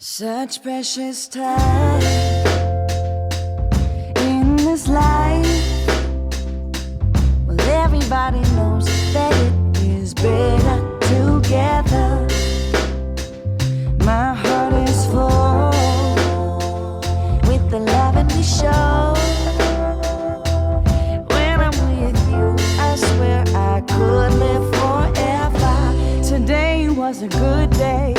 Such precious time in this life. Well, everybody knows that it is better together. My heart is full with the love and we show. When I'm with you, I swear I could live forever. Today was a good day.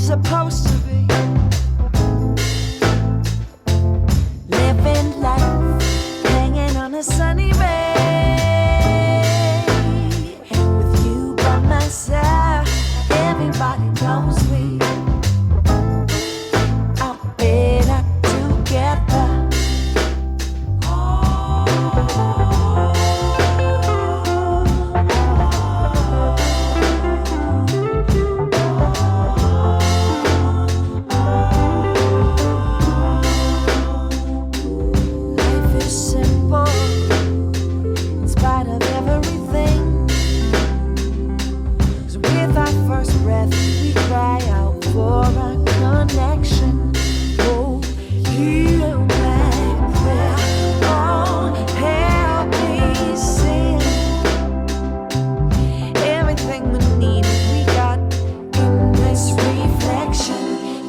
Supposed to be living life, hanging on a sunny ray. With you by my side, everybody knows we are better together.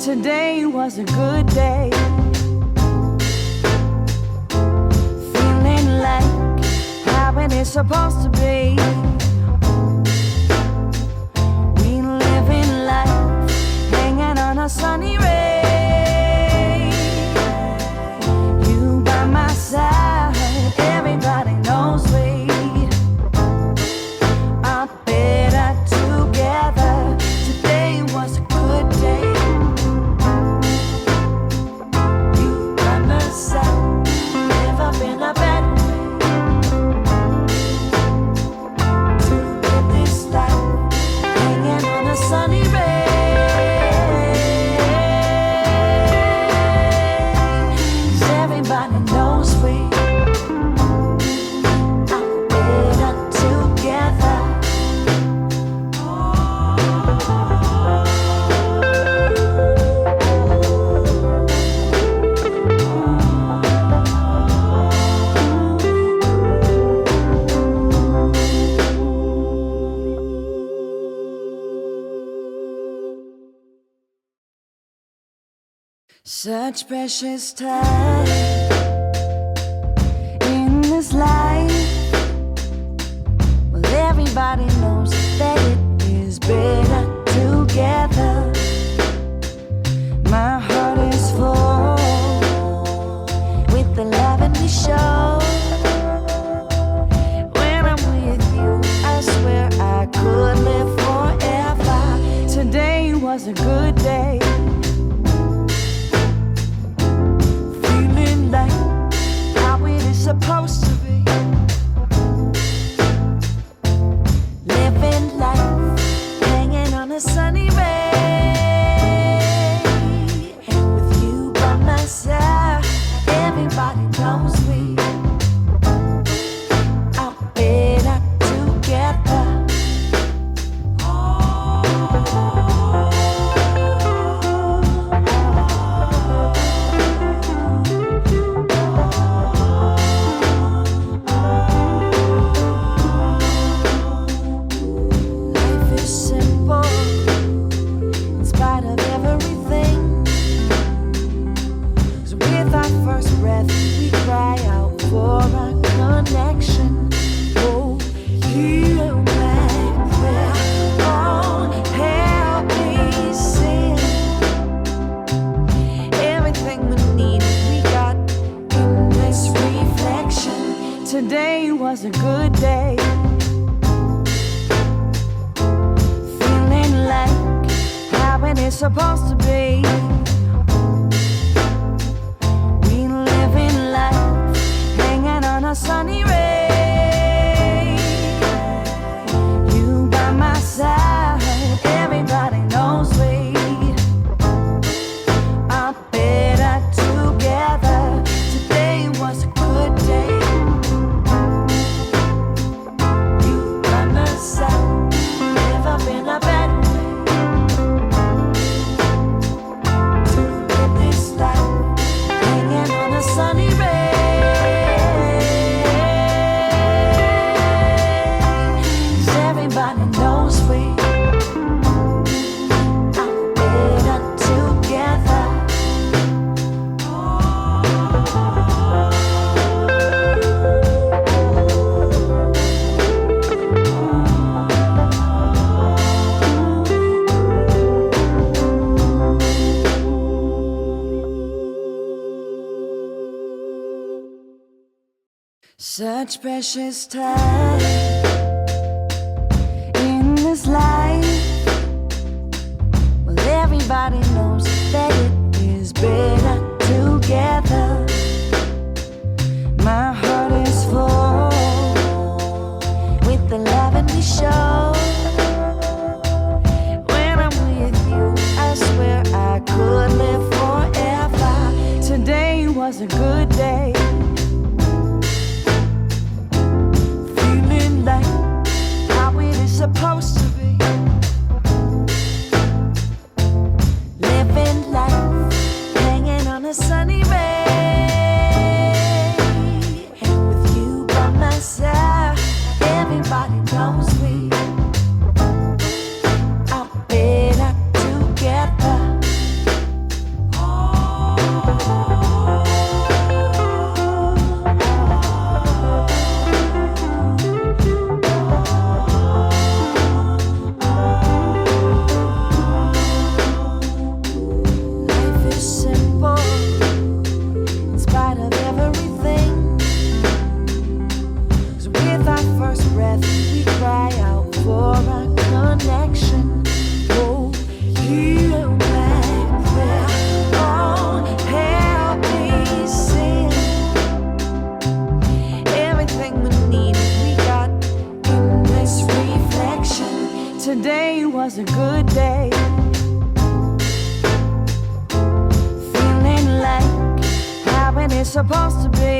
Today was a good day. Feeling like how it is supposed to be. We live in life, hanging on a sunny ray. You by my side, everybody knows we are better together. Today was a good day. Such precious time in this life. Well, everybody knows that it is better together. My heart is full with the love and we show. When I'm with you, I swear I could live forever. Today was a good day. Supposed to be living life, hanging on a sunny ray. With you by my side, everybody knows we are better together. Such precious time in this life. Well, everybody knows that it is better together. My heart is full with the love and we show. When I'm with you, I swear I could live forever. Today was a good day. Feeling like how it is supposed to be. Living life, hanging on a sunny ray. With you by my side, everybody knows we are better together. Life is simple in spite of everything. 'Cause with our first breath, we cry out for a connection. Oh, hear my prayer. Oh, help me sing. Everything we need, we got in this reflection. Today was a good day. Feeling like how it is supposed to be.